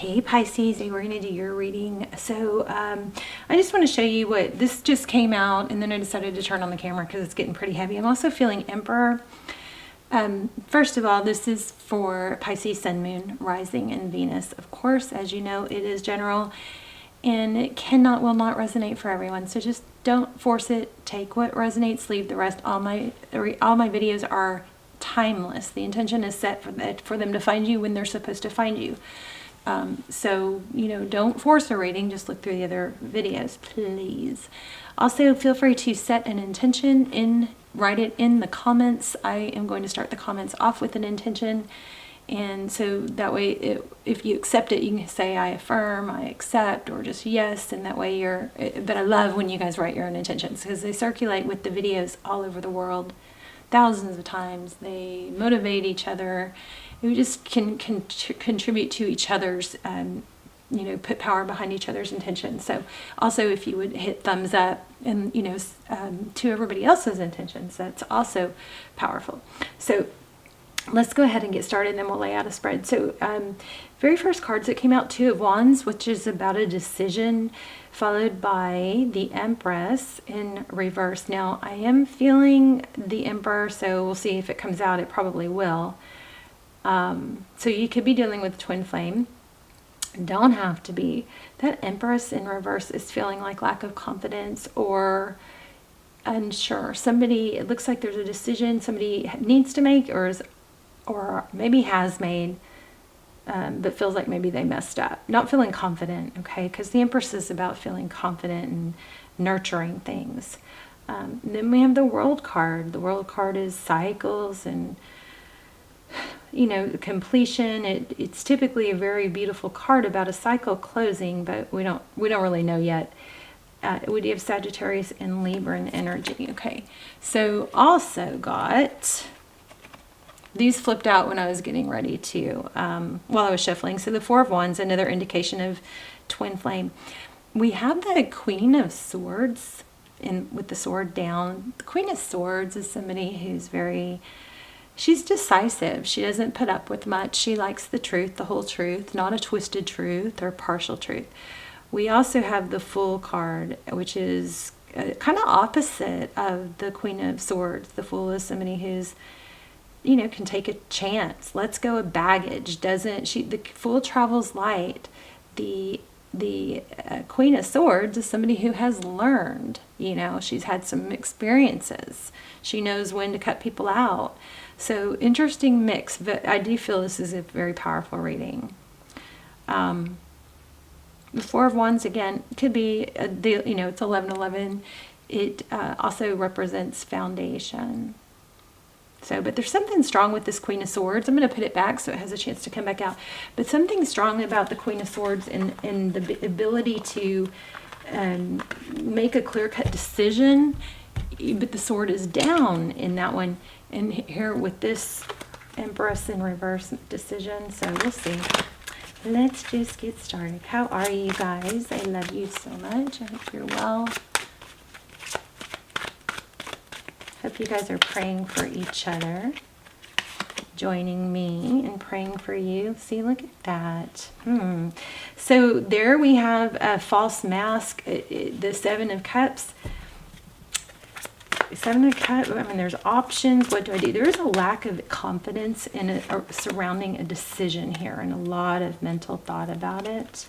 Hey Pisces, we're going to do your reading. So I just want to show you what this just came out, and then I decided to turn on the camera because it's getting pretty heavy. I'm also feeling Emperor. First of all, this is for Pisces Sun, Moon, Rising, and Venus. Of course, as you know, it is general, and it will not resonate for everyone. So just don't force it. Take what resonates, leave the rest. All my videos are timeless. The intention is set for them to find you when they're supposed to find you. So, don't force a reading, just look through the other videos, please. Also, feel free to set an intention write it in the comments. I am going to start the comments off with an intention. And so that way, if you accept it, you can say, I affirm, I accept, or just yes. And that way but I love when you guys write your own intentions because they circulate with the videos all over the world thousands of times. They motivate each other. We just can contribute to each other's, put power behind each other's intentions. So also if you would hit thumbs up and, to everybody else's intentions, that's also powerful. So let's go ahead and get started, and then we'll lay out a spread. So very first cards that came out, Two of Wands, which is about a decision, followed by the Empress in reverse. Now, I am feeling the Emperor, so we'll see if it comes out. It probably will. So you could be dealing with twin flame. Don't have to be. That Empress in reverse is feeling like lack of confidence or unsure. It looks like there's a decision somebody needs to make or maybe has made, but feels like maybe they messed up. Not feeling confident, okay? Because the Empress is about feeling confident and nurturing things. Then we have the World card. The World card is cycles and completion. It's typically a very beautiful card about a cycle closing, but we don't really know yet. We do have Sagittarius and Libra energy. Okay, so also got these flipped out when I was getting ready to while I was shuffling. So the Four of Wands, another indication of twin flame. We have the Queen of Swords with the sword down. The Queen of Swords is somebody who's she's decisive. She doesn't put up with much. She likes the truth, the whole truth, not a twisted truth or partial truth. We also have the Fool card, which is kind of opposite of the Queen of Swords. The Fool is somebody who's, can take a chance. Lets go of baggage. The Fool travels light. The Queen of Swords is somebody who has learned. She's had some experiences. She knows when to cut people out. So interesting mix, but I do feel this is a very powerful reading. The Four of Wands, again, could be, it's 11:11. It also represents foundation. So, but there's something strong with this Queen of Swords. I'm going to put it back so it has a chance to come back out. But something strong about the Queen of Swords and the ability to make a clear-cut decision, but the sword is down in that one. And here with this Empress in reverse decision. So we'll see. Let's just get started. How are you guys? I love you so much. I hope you're well. Hope you guys are praying for each other. Joining me and praying for you. See, look at that. So there we have a false mask. The Seven of Cups. Seven of Cups, there's options. What do I do? There is a lack of confidence surrounding a decision here and a lot of mental thought about it.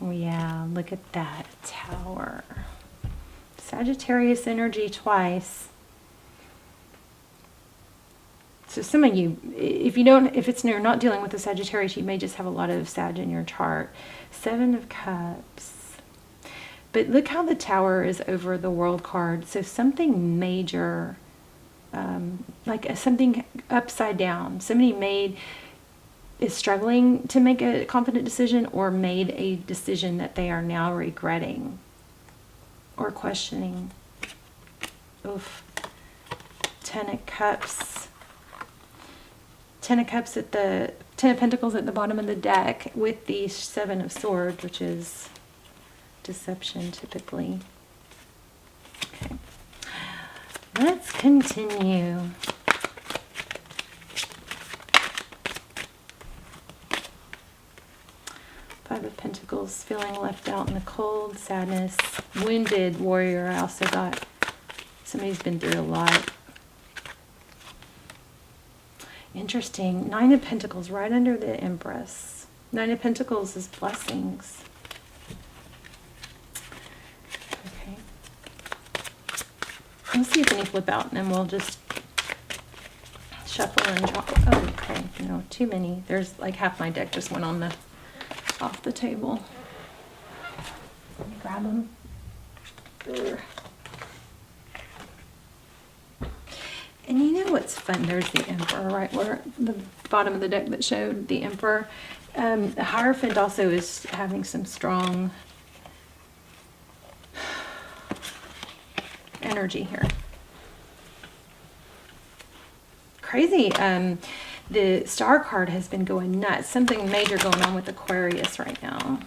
Yeah, look at that. Tower. Sagittarius energy twice. So some of you, if you're not dealing with a Sagittarius, you may just have a lot of Sag in your chart. Seven of Cups. But look how the Tower is over the World card. So something major, like something upside down. Somebody is struggling to make a confident decision or made a decision that they are now regretting or questioning. Oof. Ten of Cups. Ten of Cups at the Ten of Pentacles at the bottom of the deck with the Seven of Swords, which is deception typically. Okay. Let's continue. Five of Pentacles, feeling left out in the cold, sadness, wounded warrior. I also got somebody's been through a lot. Interesting. Nine of Pentacles right under the Empress. Nine of Pentacles is blessings. Okay. Let's see if any flip out, and then we'll just shuffle and draw. Oh, okay. No, too many. There's like half my deck just went on the off the table. Let me grab them. Urgh. And you know what's fun? There's the Emperor right where the bottom of the deck that showed the Emperor. The Hierophant also is having some strong energy here. Crazy. The Star card has been going nuts. Something major going on with Aquarius right now.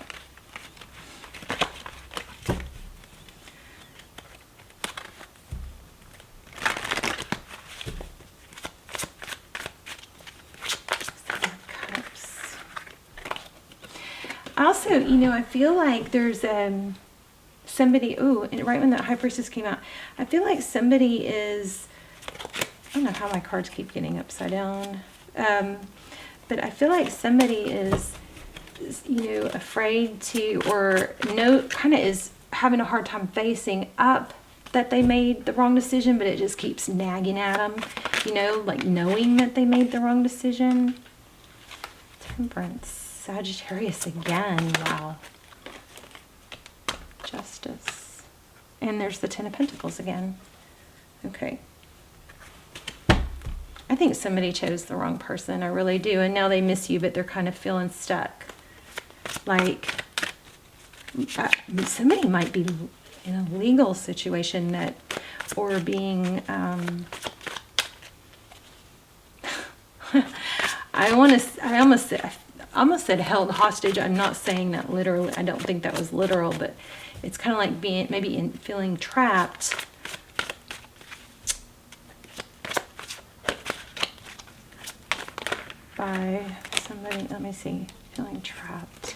Also, you know, I feel like there's somebody, ooh, and right when that High Priestess came out, I feel like somebody is, I don't know how my cards keep getting upside down, but I feel like somebody is, you know, afraid to, or no, kind of is having a hard time facing up that they made the wrong decision, but it just keeps nagging at them, you know, like knowing that they made the wrong decision. Temperance. Sagittarius again. Wow. Justice. And there's the Ten of Pentacles again. Okay. I think somebody chose the wrong person. I really do. And now they miss you, but they're kind of feeling stuck. Like, somebody might be in a legal situation that, or being, I almost said held hostage. I'm not saying that literally. I don't think that was literal, but it's kind of like being, maybe feeling trapped. By somebody, let me see, feeling trapped.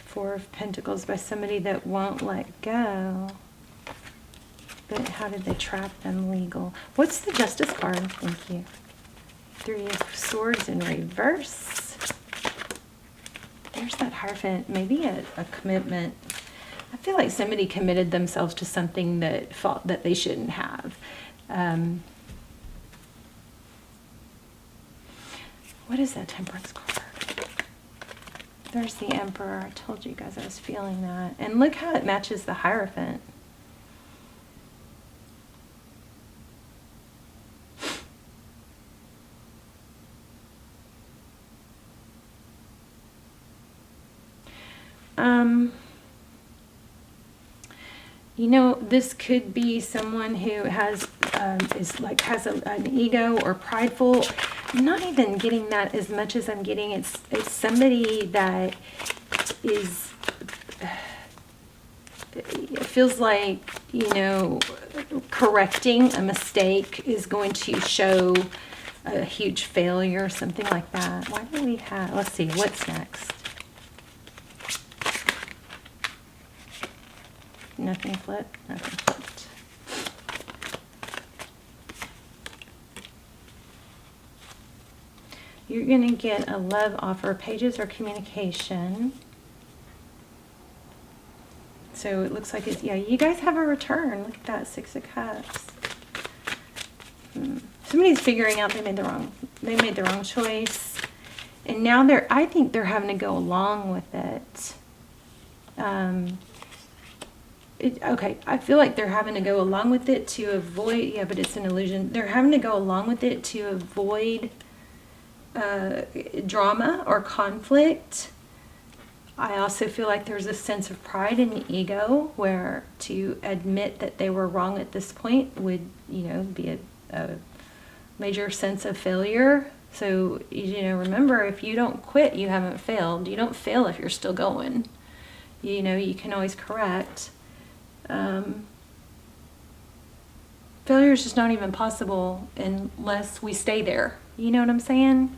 Four of Pentacles, by somebody that won't let go. But how did they trap them? Legal. What's the Justice card? Thank you. Three of Swords in reverse. There's that Hierophant. Maybe a commitment. I feel like somebody committed themselves to something that they shouldn't have. What is that Temperance card? There's the Emperor. I told you guys I was feeling that. And look how it matches the Hierophant. You know, this could be someone who has an ego or prideful. I'm not even getting that as much as I'm getting. It's somebody that is. It feels like, you know, correcting a mistake is going to show a huge failure, something like that. Why do we have? Let's see. What's next? Nothing flipped. Nothing flipped. You're going to get a love offer, pages or communication. So it looks like it's, yeah, you guys have a return. Look at that, Six of Cups. Somebody's figuring out they made the wrong choice. And now I think they're having to go along with it. Okay, I feel like they're having to go along with it to avoid, yeah, but it's an illusion. They're having to go along with it to avoid drama or conflict. I also feel like there's a sense of pride and ego where to admit that they were wrong at this point would, you know, be a major sense of failure. So, you know, remember, if you don't quit, you haven't failed. You don't fail if you're still going. You know, you can always correct. Failure is just not even possible unless we stay there. You know what I'm saying?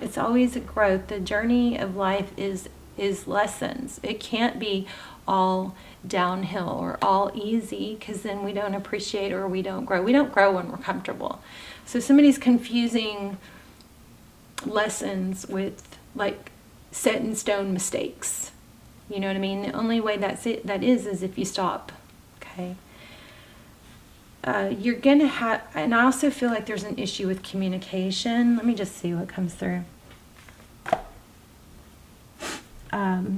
It's always a growth. The journey of life is is lessons. It can't be all downhill or all easy, because then we don't appreciate or we don't grow. We don't grow when we're comfortable. So somebody's confusing lessons with like set in stone mistakes. You know what I mean? The only way that is if you stop. Okay. You're gonna have, and I also feel like there's an issue with communication. Let me just see what comes through.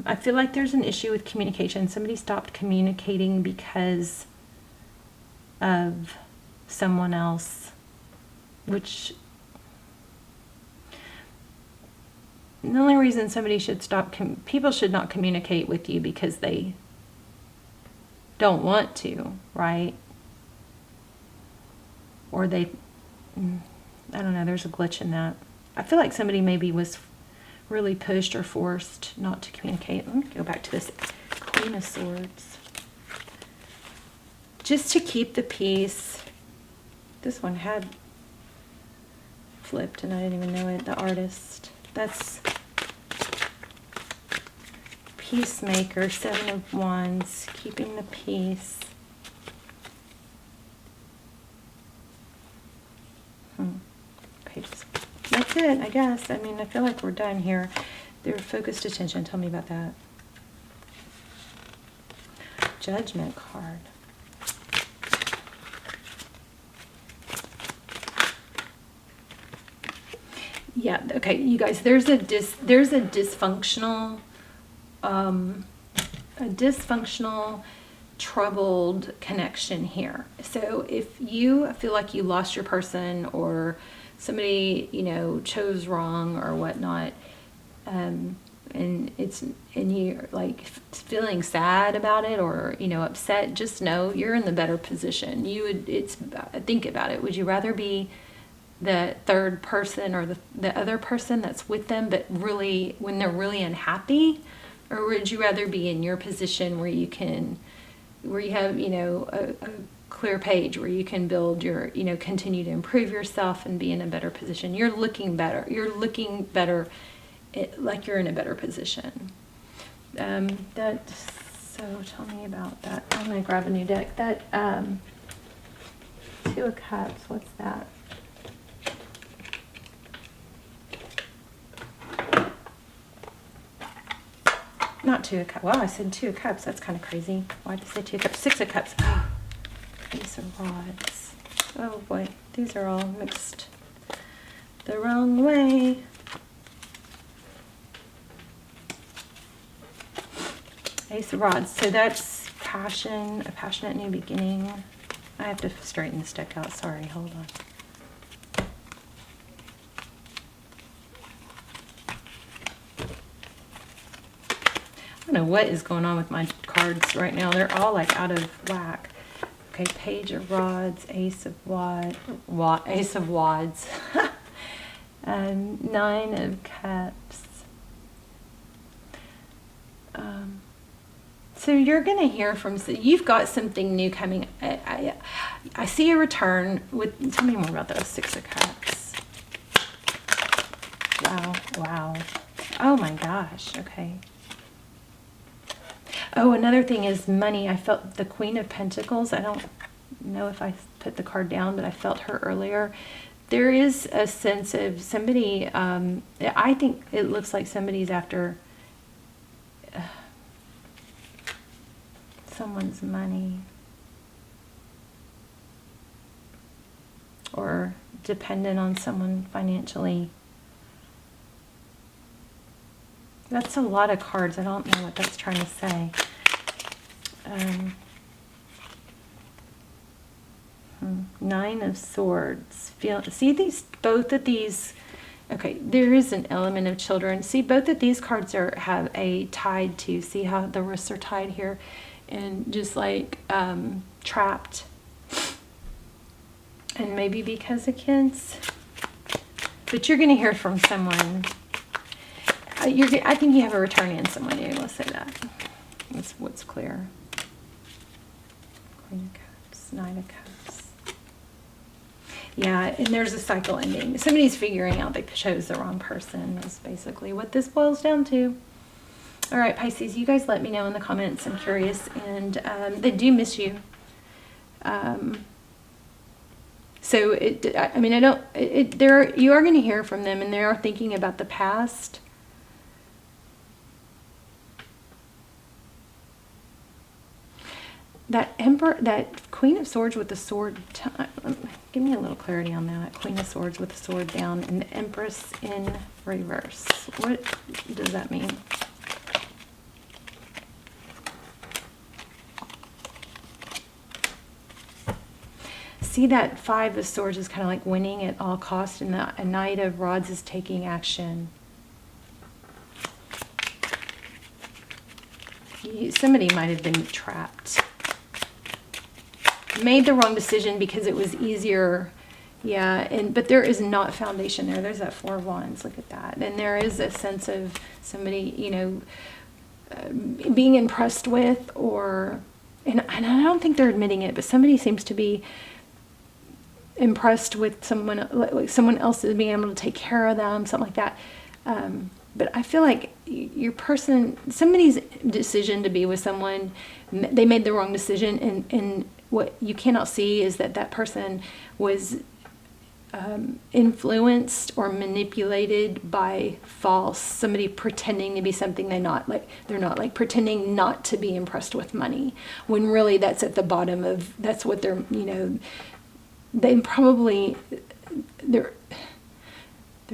I feel like there's an issue with communication. Somebody stopped communicating because of someone else, which the only reason somebody should stop, people should not communicate with you because they don't want to, right? Or they, I don't know, there's a glitch in that. I feel like somebody maybe was really pushed or forced not to communicate. Let me go back to this Queen of Swords. Just to keep the peace. This one had flipped and I didn't even know it. The Artist. That's Peacemaker, Seven of Wands, keeping the peace. Pages. That's it, I guess. I mean, I feel like we're done here. Their focused attention. Tell me about that. Judgment card. Yeah, okay, you guys, there's a dysfunctional troubled connection here. So if you feel like you lost your person, or somebody, you know, chose wrong or whatnot, and you're like feeling sad about it, or, you know, upset, just know you're in the better position. Think about it. Would you rather be the third person or the other person that's with them, but really when they're really unhappy? Or would you rather be in your position where you have, you know, a clear page where you can build your, you know, continue to improve yourself and be in a better position? You're looking better. You're looking better, like you're in a better position. So tell me about that. I'm going to grab a new deck. That Two of Cups, what's that? Not Two of Cups. Wow, I said Two of Cups. That's kind of crazy. Why did I say Two of Cups? Six of Cups. Oh, Ace of Rods. Oh boy, these are all mixed the wrong way. Ace of Rods. So that's passion, a passionate new beginning. I have to straighten this deck out. Sorry, hold on. I don't know what is going on with my cards right now. They're all like out of whack. Okay, Page of Rods, Ace of Wads, Nine of Cups. So you're going to hear from, you've got something new coming. I see a return with, tell me more about those. Six of Cups. Wow. Oh my gosh, okay. Oh, another thing is money. I felt the Queen of Pentacles. I don't know if I put the card down, but I felt her earlier. There is a sense of somebody, I think it looks like somebody's after someone's money, or dependent on someone financially. That's a lot of cards. I don't know what that's trying to say. Nine of Swords. See these, both of these. Okay, there is an element of children. See, both of these cards have a tied to. See how the wrists are tied here, and just like trapped. And maybe because of kids. But you're going to hear from someone. I think you have a return in someone new. Let's say that. That's what's clear. Queen of Cups, Nine of Cups. Yeah, and there's a cycle ending. Somebody's figuring out they chose the wrong person. Is basically what this boils down to. All right, Pisces, you guys let me know in the comments. I'm curious, and they do miss you. So I mean, you are going to hear from them, and they are thinking about the past. That Emperor, that Queen of Swords with the sword, give me a little clarity on that. Queen of Swords with the sword down and the Empress in reverse. What does that mean? See, that Five of Swords is kind of like winning at all costs, and the Knight of Rods is taking action. Somebody might have been trapped. Made the wrong decision because it was easier. Yeah, but there is not foundation there. There's that Four of Wands. Look at that. And there is a sense of somebody, you know, being impressed with, and I don't think they're admitting it, but somebody seems to be impressed with someone, like someone else is being able to take care of them, something like that. But I feel like somebody's decision to be with someone, they made the wrong decision, and what you cannot see is that person was influenced or manipulated by somebody pretending to be something they're not, like pretending not to be impressed with money, when really that's at the bottom of, that's what they're, you know, they're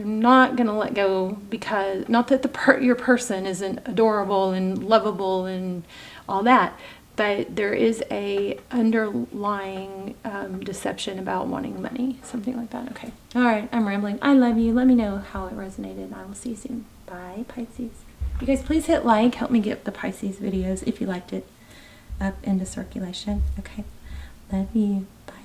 not going to let go, because not that your person isn't adorable and lovable and all that, but there is a underlying deception about wanting money, something like that. Okay. All right. I'm rambling. I love you. Let me know how it resonated. I will see you soon. Bye, Pisces. You guys, please hit like. Help me get the Pisces videos, if you liked it, up into circulation. Okay. Love you. Bye.